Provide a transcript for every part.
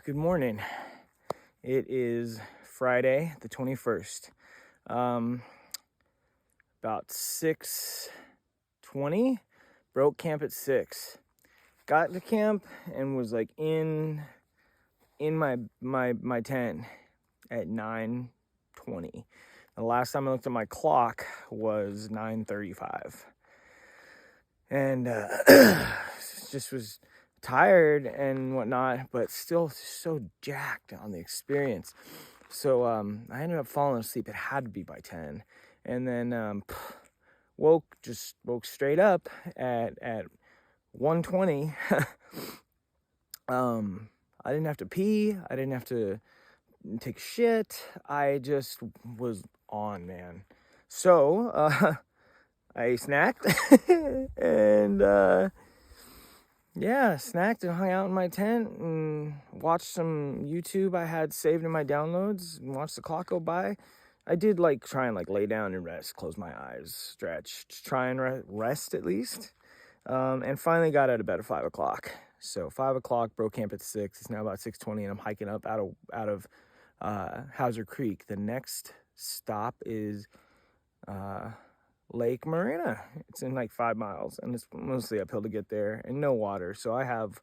good morning. It is Friday, the 21st. About 6:20. Broke camp at 6. Got to camp and was like in my tent at 9:20. The last time I looked at my clock was 9:35. And just was tired and whatnot, but still so jacked on the experience. So I ended up falling asleep. It had to be by 10. And then woke straight up at 1:20. I didn't have to pee. I didn't have to take shit. I just was on, man. So I snacked and snacked and hung out in my tent and watched some YouTube I had saved in my downloads and watched the clock go by. I did try and lay down and rest, close my eyes, stretch, try and rest at least. And finally got out of bed at 5 o'clock. So 5 o'clock, broke camp at 6. It's now about 6:20 and I'm hiking up out of Hauser Creek. The next stop is Lake Morena. It's in 5 miles and it's mostly uphill to get there and no water. So I have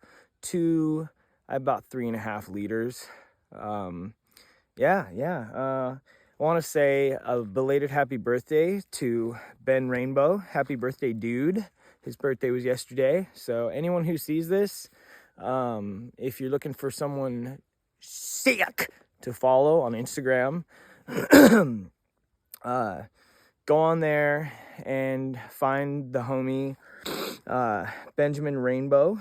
about 3.5 liters. I want to say a belated happy birthday to Ben Rainbow. Happy birthday, dude. His birthday was yesterday. So anyone who sees this, if you're looking for someone sick to follow on Instagram, go on there and find the homie Benjamin Rainbow.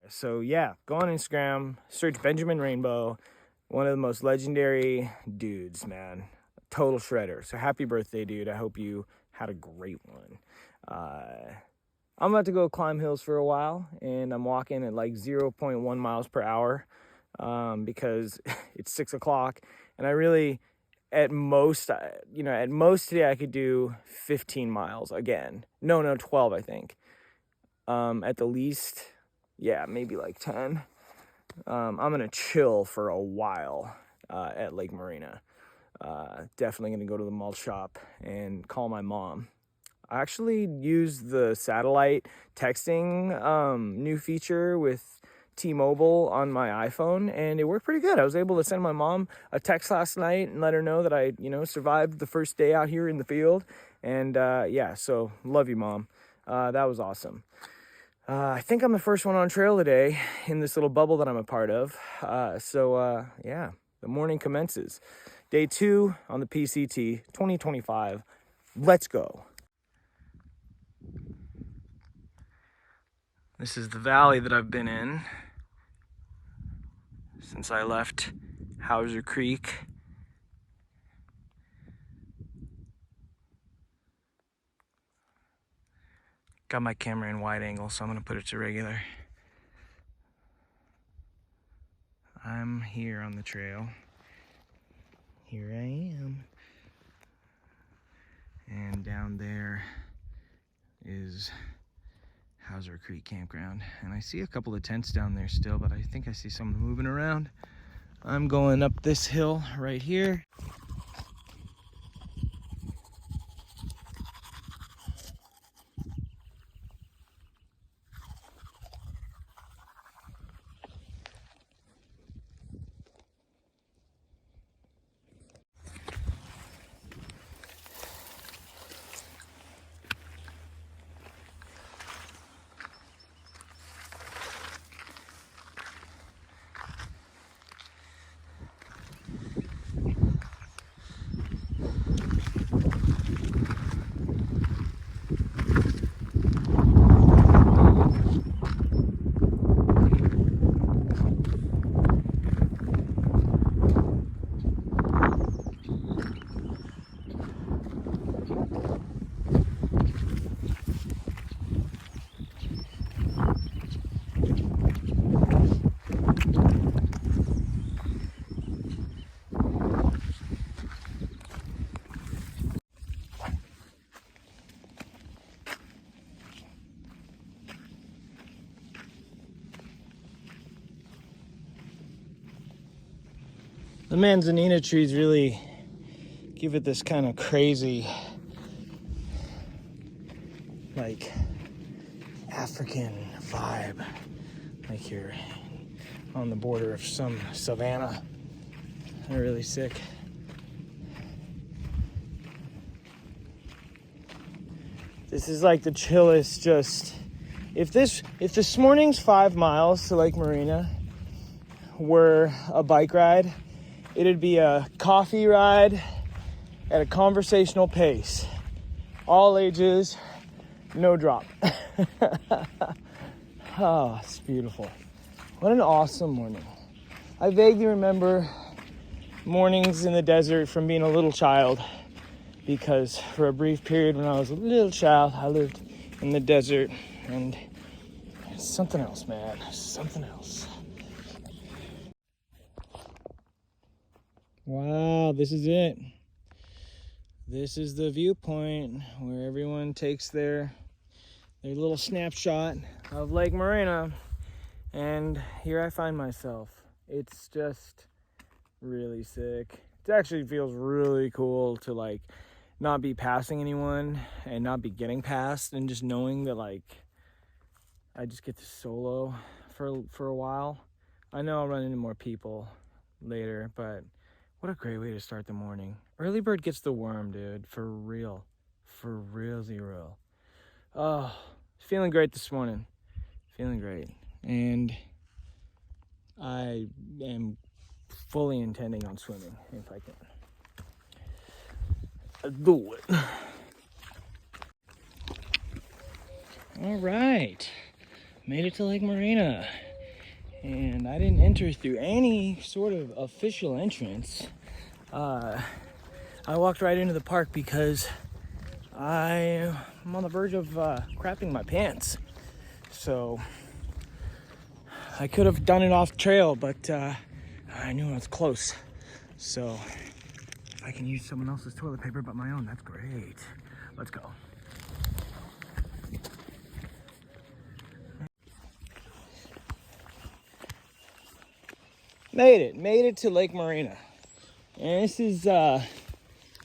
So yeah, go on Instagram, search Benjamin Rainbow, one of the most legendary dudes, man. Total shredder. So happy birthday, dude. I hope you had a great one. I'm about to go climb hills for a while, and I'm walking at 0.1 miles per hour because it's 6 o'clock, and I really, at most today I could do 15 miles again. No, 12, I think. At the least, maybe 10. I'm going to chill for a while at Lake Morena. Definitely going to go to the malt shop and call my mom. I actually used the satellite texting new feature with T-Mobile on my iPhone, and it worked pretty good. I was able to send my mom a text last night and let her know that I, survived the first day out here in the field. And so love you, Mom. That was awesome. I think I'm the first one on trail today in this little bubble that I'm a part of. The morning commences. Day 2 on the PCT 2025. Let's go. This is the valley that I've been in since I left Hauser Creek. Got my camera in wide angle, so I'm going to put it to regular. I'm here on the trail. Here I am. And down there is Hauser Creek Campground. And I see a couple of tents down there still, but I think I see someone moving around. I'm going up this hill right here. The manzanita trees really give it this kind of crazy, like, African vibe, like you're on the border of some savannah. They're really sick. This is like the chillest, just, if this morning's 5 miles to Lake Morena were a bike ride, it'd be a coffee ride at a conversational pace. All ages, no drop. Oh, it's beautiful. What an awesome morning. I vaguely remember mornings in the desert from being a little child, because for a brief period when I was a little child, I lived in the desert, and it's something else, man. Something else. Wow, this is it. This is the viewpoint where everyone takes their little snapshot of Lake Morena, and here I find myself. It's just really sick. It actually feels really cool to like not be passing anyone and not be getting passed, and just knowing that like I just get to solo for a while. I know I'll run into more people later, but what a great way to start the morning. Early bird gets the worm, dude. For real. For real, zero. Oh, feeling great this morning. Feeling great. And I am fully intending on swimming if I can. I'll do it. All right. Made it to Lake Morena. And I didn't enter through any sort of official entrance. I walked right into the park because I'm on the verge of crapping my pants. So I could have done it off trail, but I knew I was close. So if I can use someone else's toilet paper but my own, that's great. Let's go. Made it to Lake Morena. And this is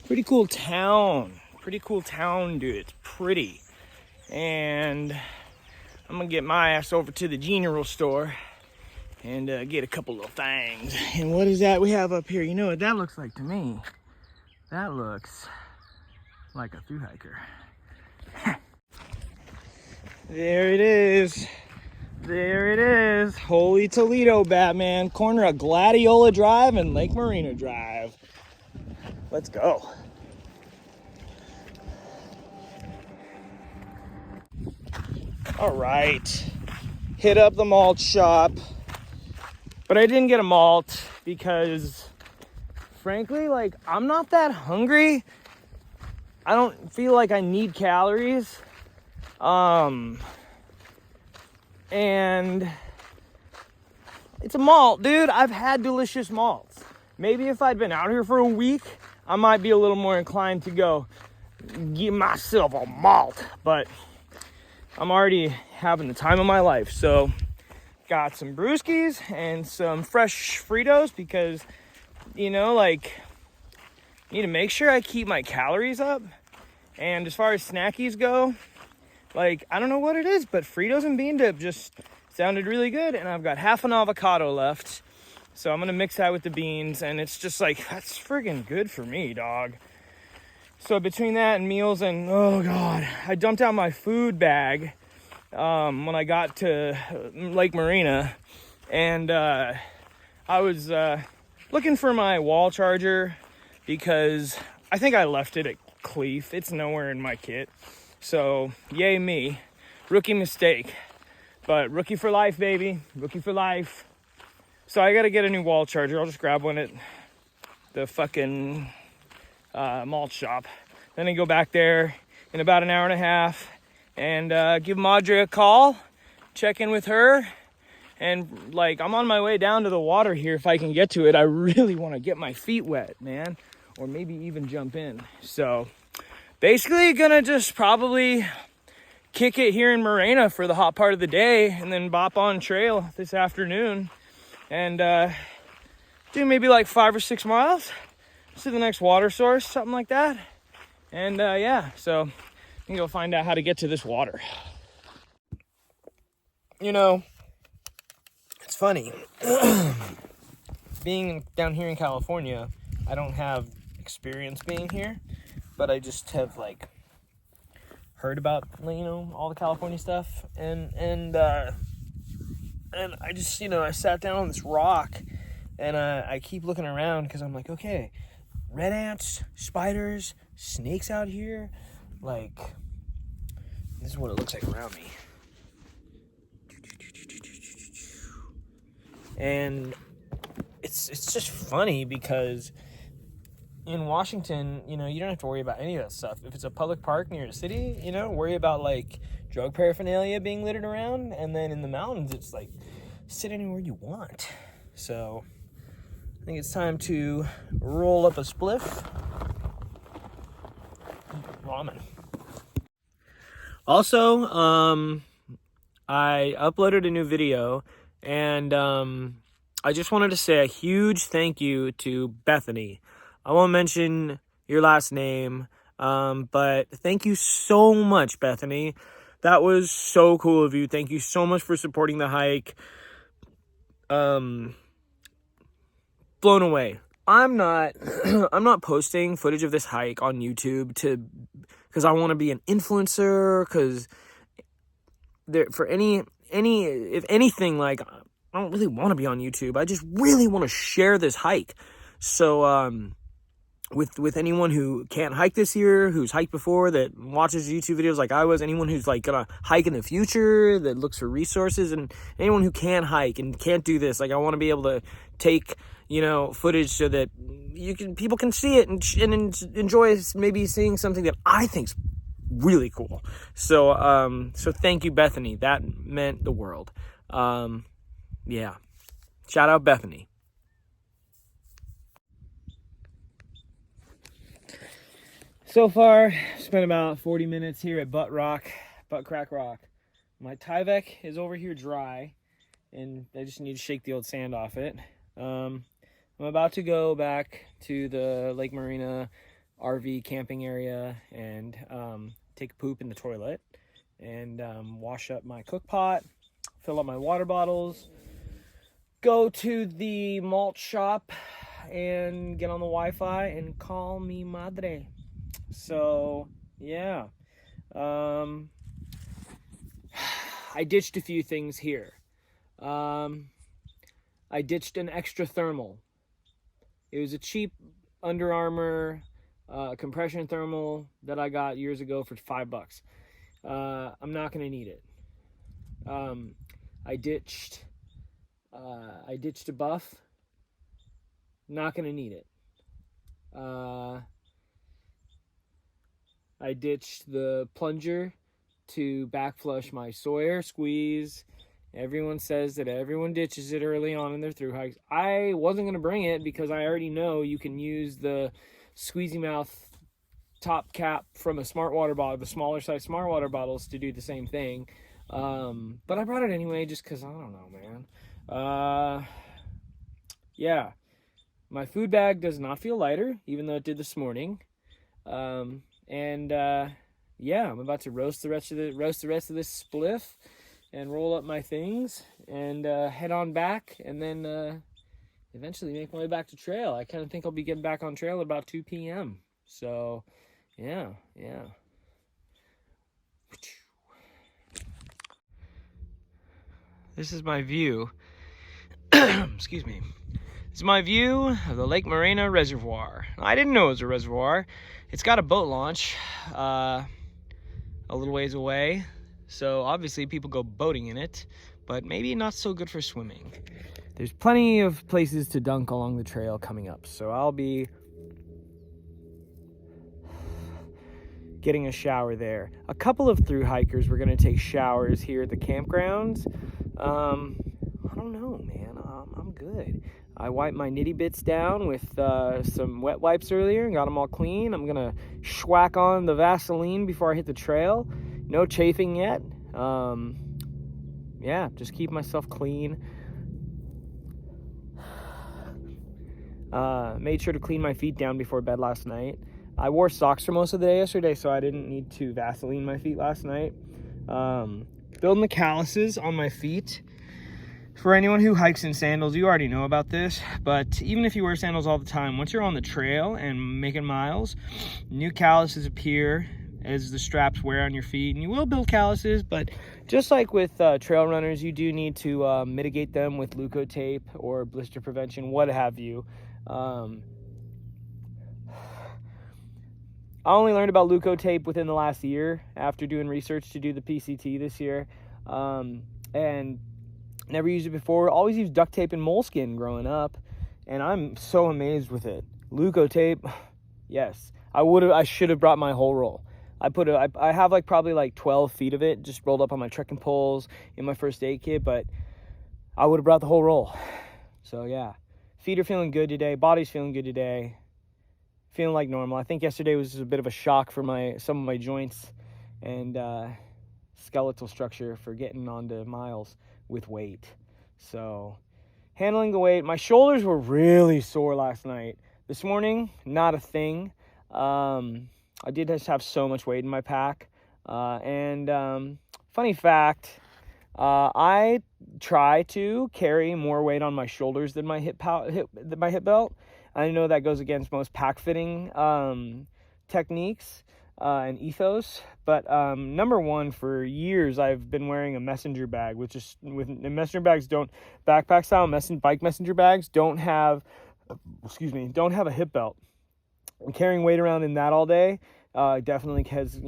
pretty cool town, dude. It's pretty. And I'm gonna get my ass over to the general store and get a couple of things. And what is that we have up here? You know what that looks like to me? That looks like a thru hiker. There it is. There it is. Holy Toledo, Batman. Corner of Gladiola Drive and Lake Morena Drive. Let's go. All right. Hit up the malt shop. But I didn't get a malt because, frankly, like, I'm not that hungry. I don't feel like I need calories. And it's a malt, dude. I've had delicious malts. Maybe if I'd been out here for a week, I might be a little more inclined to go give myself a malt. But I'm already having the time of my life. So got some brewskis and some fresh Fritos because, you know, like, I need to make sure I keep my calories up. And as far as snackies go, like, I don't know what it is, but Fritos and bean dip just sounded really good. And I've got half an avocado left. So I'm going to mix that with the beans. And it's just like, that's friggin' good for me, dog. So between that and meals and, oh, God, I dumped out my food bag when I got to Lake Morena. And I was looking for my wall charger because I think I left it at Cleef. It's nowhere in my kit. So, yay me. Rookie mistake. But rookie for life, baby. Rookie for life. So I gotta get a new wall charger. I'll just grab one at the fucking malt shop. Then I go back there in about an hour and a half and give Madre a call. Check in with her. And, like, I'm on my way down to the water here if I can get to it. I really want to get my feet wet, man. Or maybe even jump in. So basically gonna just probably kick it here in Morena for the hot part of the day and then bop on trail this afternoon. And do maybe like 5 or 6 miles to the next water source, something like that. And yeah, so I'm gonna go find out how to get to this water. You know, it's funny. Being down here in California, I don't have experience being here, but I just have like heard about, you know, all the California stuff, and I just, you know, I sat down on this rock, and I keep looking around because I'm like, okay, red ants, spiders, snakes out here, like, this is what it looks like around me. And it's just funny because in Washington, you know, you don't have to worry about any of that stuff. If it's a public park near a city, you know, worry about like drug paraphernalia being littered around, and then in the mountains, it's like sit anywhere you want. So I think it's time to roll up a spliff. Ramen. Also, I uploaded a new video, and I just wanted to say a huge thank you to Bethany. I won't mention your last name, but thank you so much, Bethany. That was so cool of you. Thank you so much for supporting the hike. Blown away. I'm not posting footage of this hike on YouTube because I want to be an influencer, because if anything, like, I don't really want to be on YouTube. I just really want to share this hike. So, with anyone who can't hike this year, who's hiked before, that watches YouTube videos like I was, anyone who's like gonna hike in the future, that looks for resources, and anyone who can't hike and can't do this, like, I want to be able to take, you know, footage so that people can see it and enjoy maybe seeing something that I think's really cool. So so thank you, Bethany. That meant the world. Yeah, shout out Bethany. So far, spent about 40 minutes here at Butt Crack Rock. My Tyvek is over here dry, and I just need to shake the old sand off it. I'm about to go back to the Lake Morena RV camping area and take a poop in the toilet, and wash up my cook pot, fill up my water bottles, go to the malt shop, and get on the Wi-Fi and call me madre. So, yeah. I ditched a few things here. I ditched an extra thermal. It was a cheap Under Armour compression thermal that I got years ago for $5. I'm not going to need it. I ditched a buff. Not going to need it. I ditched the plunger to backflush my Sawyer squeeze. Everyone says that everyone ditches it early on in their thru hikes. I wasn't going to bring it because I already know you can use the squeezy mouth top cap from a smart water bottle, the smaller size smart water bottles, to do the same thing. But I brought it anyway just because, I don't know, man. Yeah. My food bag does not feel lighter, even though it did this morning. Yeah, I'm about to roast the rest of this spliff and roll up my things and head on back, and then eventually make my way back to trail. I kind of think I'll be getting back on trail at about 2 p.m. So, yeah. This is my view. Excuse me. This is my view of the Lake Morena Reservoir. I didn't know it was a reservoir. It's got a boat launch a little ways away, so obviously people go boating in it, but maybe not so good for swimming. There's plenty of places to dunk along the trail coming up, so I'll be getting a shower there. A couple of thru hikers were going to take showers here at the campgrounds. I don't know, man. I'm good. I wiped my nitty bits down with some wet wipes earlier and got them all clean. I'm gonna schwack on the Vaseline before I hit the trail. No chafing yet. Yeah, just keep myself clean. Made sure to clean my feet down before bed last night. I wore socks for most of the day yesterday, so I didn't need to Vaseline my feet last night. Building the calluses on my feet. For anyone who hikes in sandals, you already know about this, but even if you wear sandals all the time, once you're on the trail and making miles, new calluses appear as the straps wear on your feet, and you will build calluses, but just like with trail runners, you do need to mitigate them with Leukotape or blister prevention, what have you. I only learned about Leukotape within the last year after doing research to do the PCT this year, and never used it before. Always used duct tape and moleskin growing up, and I'm so amazed with it. Leukotape, yes, I should have brought my whole roll. I have probably 12 feet of it just rolled up on my trekking poles in my first aid kit, but I would have brought the whole roll. So yeah, feet are feeling good today. Body's feeling good today. Feeling like normal. I think yesterday was a bit of a shock for some of my joints and skeletal structure for getting onto miles with weight. So handling the weight. My shoulders were really sore last night. This morning, not a thing. I did just have so much weight in my pack. And funny fact, I try to carry more weight on my shoulders than my hip belt. I know that goes against most pack fitting techniques and ethos, but number one, for years I've been wearing a messenger bag, which is messenger bags backpack style bike messenger bags don't have a hip belt. And carrying weight around in that all day definitely has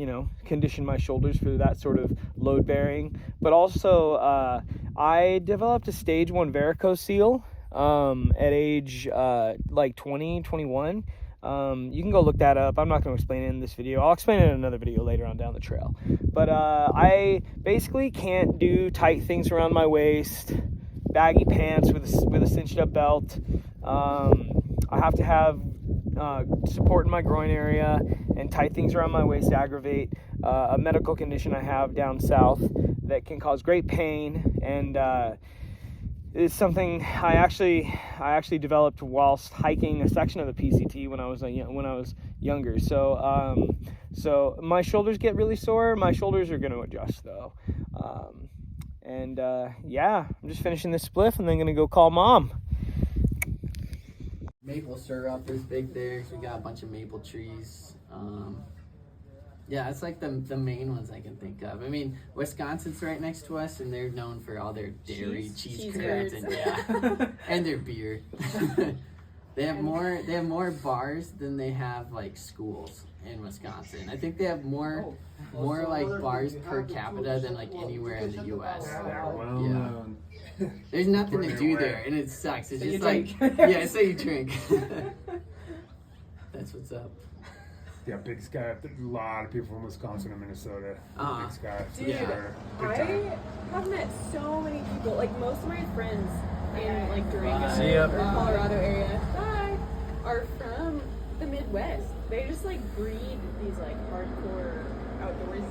conditioned my shoulders for that sort of load bearing. But also I developed a stage 1 varicose seal at age 20, 21. You can go look that up. I'm not going to explain it in this video. I'll explain it in another video later on down the trail. But I basically can't do tight things around my waist, baggy pants with a cinched up belt. I have to have support in my groin area, and tight things around my waist aggravate a medical condition I have down south that can cause great pain, and it's something I actually developed whilst hiking a section of the PCT when I was younger. So my shoulders get really sore. My shoulders are going to adjust though. Yeah, I'm just finishing this spliff and then going to go call mom. Maple syrup is big there. So we got a bunch of maple trees. Yeah, it's like the main ones I can think of. I mean, Wisconsin's right next to us, and they're known for all their dairy, cheese curds, and and their beer. They have more bars than they have schools in Wisconsin. I think they have more bars per capita than anywhere in the U.S. Yeah. There's nothing to do there, and it sucks. It's just so you drink. That's what's up. Yeah, Big Sky. A lot of people from Wisconsin and Minnesota. Big Sky. Dude, I have met so many people. Most of my friends in Durango or Colorado area are from the Midwest. They just breed these hardcore outdoorsy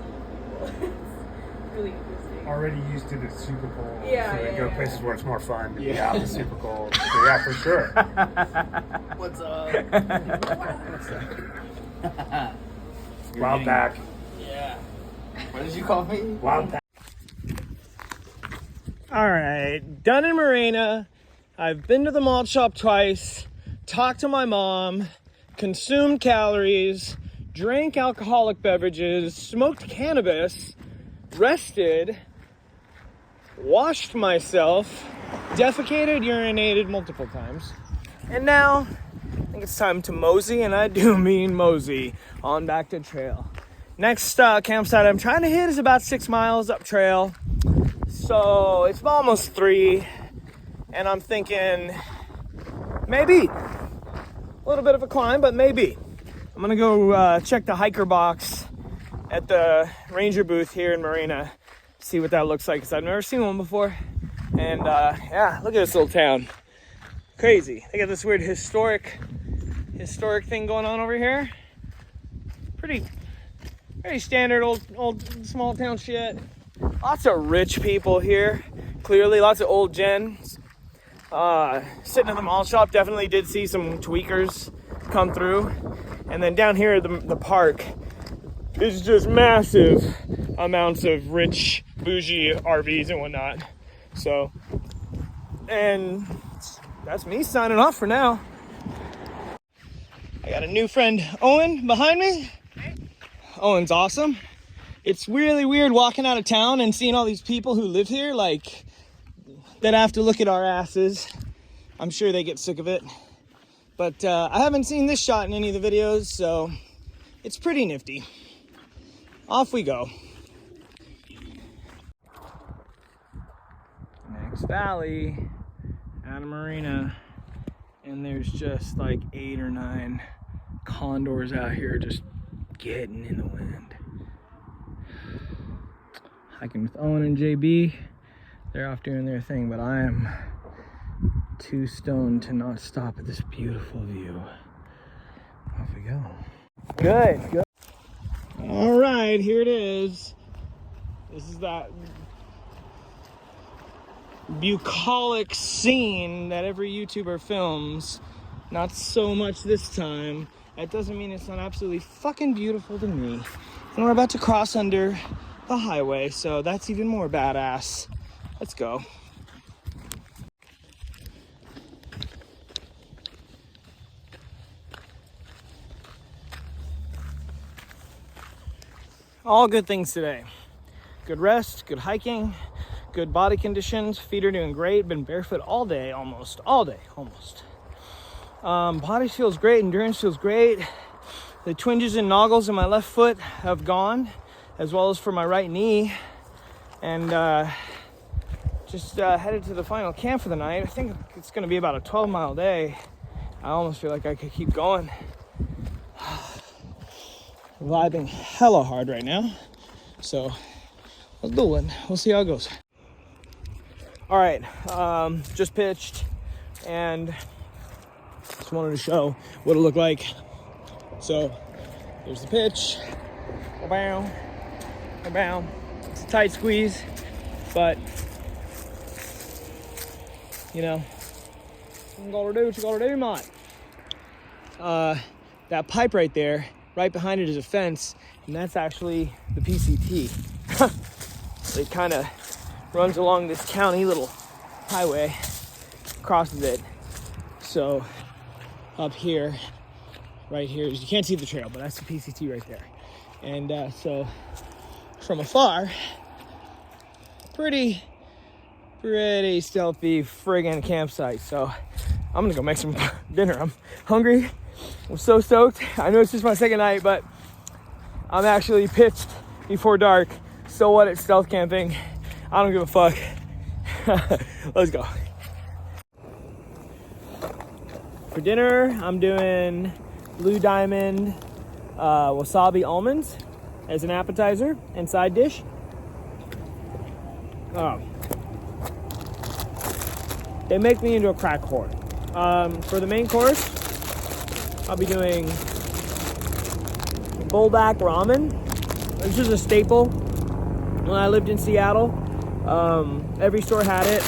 people. It's really interesting. Already used to the super cold. Yeah, so they go places where it's more fun to be Yeah. out in the super cold. So yeah, for sure. What's up? Wild pack. Yeah. What did you call me? Wild pack. All right, done in Morena. I've been to the malt shop twice, talked to my mom, consumed calories, drank alcoholic beverages, smoked cannabis, rested, washed myself, defecated, urinated multiple times, and now I think it's time to mosey, and I do mean mosey, on back to trail. Next campsite I'm trying to hit is about 6 miles up trail. So it's almost 3, and I'm thinking maybe a little bit of a climb, but maybe. I'm gonna go check the hiker box at the ranger booth here in Morena, see what that looks like, because I've never seen one before. And yeah, look at this little town. Crazy. They got this weird historic thing going on over here. Pretty standard old small town shit. Lots of rich people here. Clearly, lots of old gens. Sitting in the mall shop, definitely did see some tweakers come through. And then down here at the park is just massive amounts of rich, bougie RVs and whatnot. So, and that's me signing off for now. I got a new friend, Owen, behind me. Owen's awesome. It's really weird walking out of town and seeing all these people who live here, like, that have to look at our asses. I'm sure they get sick of it. But I haven't seen this shot in any of the videos, so it's pretty nifty. Off we go. Next valley, out of Morena. And there's just like 8 or 9 condors out here just getting in the wind. Hiking with Owen and JB. They're off doing their thing, but I am too stoned to not stop at this beautiful view. Off we go. Good. All right, here it is. This is that bucolic scene that every YouTuber films. Not so much this time. That doesn't mean it's not absolutely fucking beautiful to me. And we're about to cross under the highway, so that's even more badass. Let's go. All good things today. Good rest, good hiking, good body conditions. Feet are doing great. Been barefoot all day, almost. Body feels great, endurance feels great. The twinges and noggles in my left foot have gone, as well as for my right knee. And just headed to the final camp for the night. I think it's gonna be about a 12-mile day. I almost feel like I could keep going. Vibing hella hard right now, so let's do it. We'll see how it goes. All right, just pitched and just wanted to show what it looked like. So there's the pitch. Bow, bow. It's a tight squeeze, but you know, you gotta do what you gotta do, mate. That pipe right there. Right behind it is a fence, and that's actually the PCT. It kind of runs along this county little highway, crosses it. So up here, right here, you can't see the trail, but that's the PCT right there. And so from afar, pretty stealthy friggin' campsite. So I'm gonna go make some dinner. I'm hungry. I'm so stoked. I know it's just my second night, but I'm actually pitched before dark. So what, it's stealth camping. I don't give a fuck. Let's go. For dinner, I'm doing Blue Diamond wasabi almonds as an appetizer and side dish. They make me into a crack whore. For the main course, I'll be doing bullback ramen. This is a staple when I lived in Seattle. Every store had it,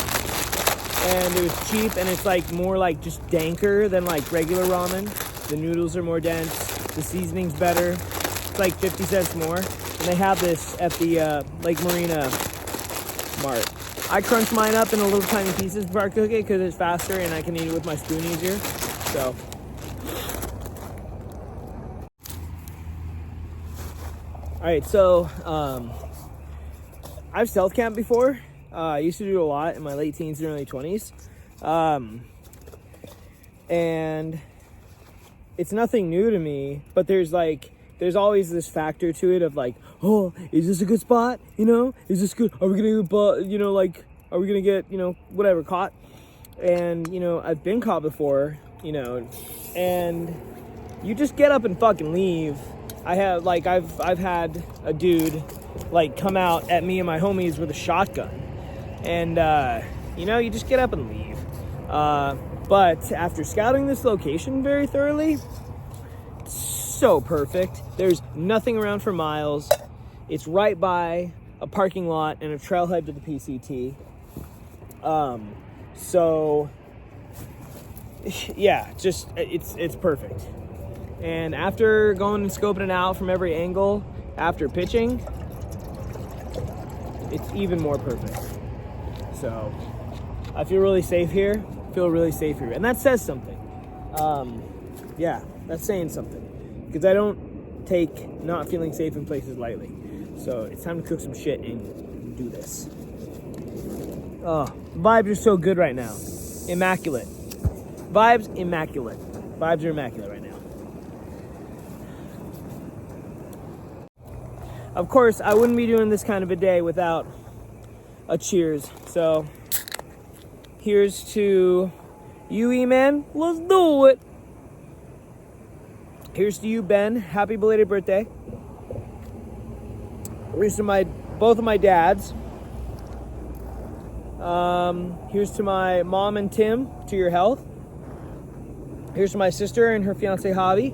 and it was cheap, and it's like more like just danker than like regular ramen. The noodles are more dense, the seasoning's better. It's like 50 cents more, and they have this at the Lake Morena Mart. I crunch mine up in little tiny pieces before I cook it because it's faster and I can eat it with my spoon easier. So. All right, so I've stealth camped before. I used to do a lot in my late teens and early 20s. And it's nothing new to me, but there's always this factor to it of like, oh, is this a good spot? You know, is this good? Are we gonna are we gonna get, whatever, caught? And, I've been caught before, and you just get up and fucking leave. I've had a dude come out at me and my homies with a shotgun, and you just get up and leave. But after scouting this location very thoroughly, it's so perfect. There's nothing around for miles. It's right by a parking lot and a trailhead to the PCT. So yeah, just it's perfect. And after going and scoping it out from every angle after pitching, it's even more perfect. So I feel really safe here. And that says something. Yeah, that's saying something, because I don't take not feeling safe in places lightly. So it's time to cook some shit and do this. Oh, vibes are so good right now. Immaculate. Vibes are immaculate right now. Of course, I wouldn't be doing this kind of a day without a cheers. So here's to you, E-Man. Let's do it. Here's to you, Ben. Happy belated birthday. Here's to both of my dads. Here's to my mom and Tim, to your health. Here's to my sister and her fiance, Javi.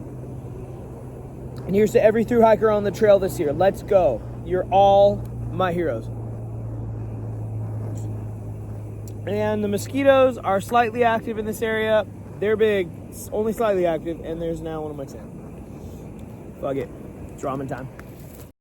And here's to every thru hiker on the trail this year. Let's go. You're all my heroes. And the mosquitoes are slightly active in this area. They're big, only slightly active, and there's now one on my tent. Fuck it. It's ramen time.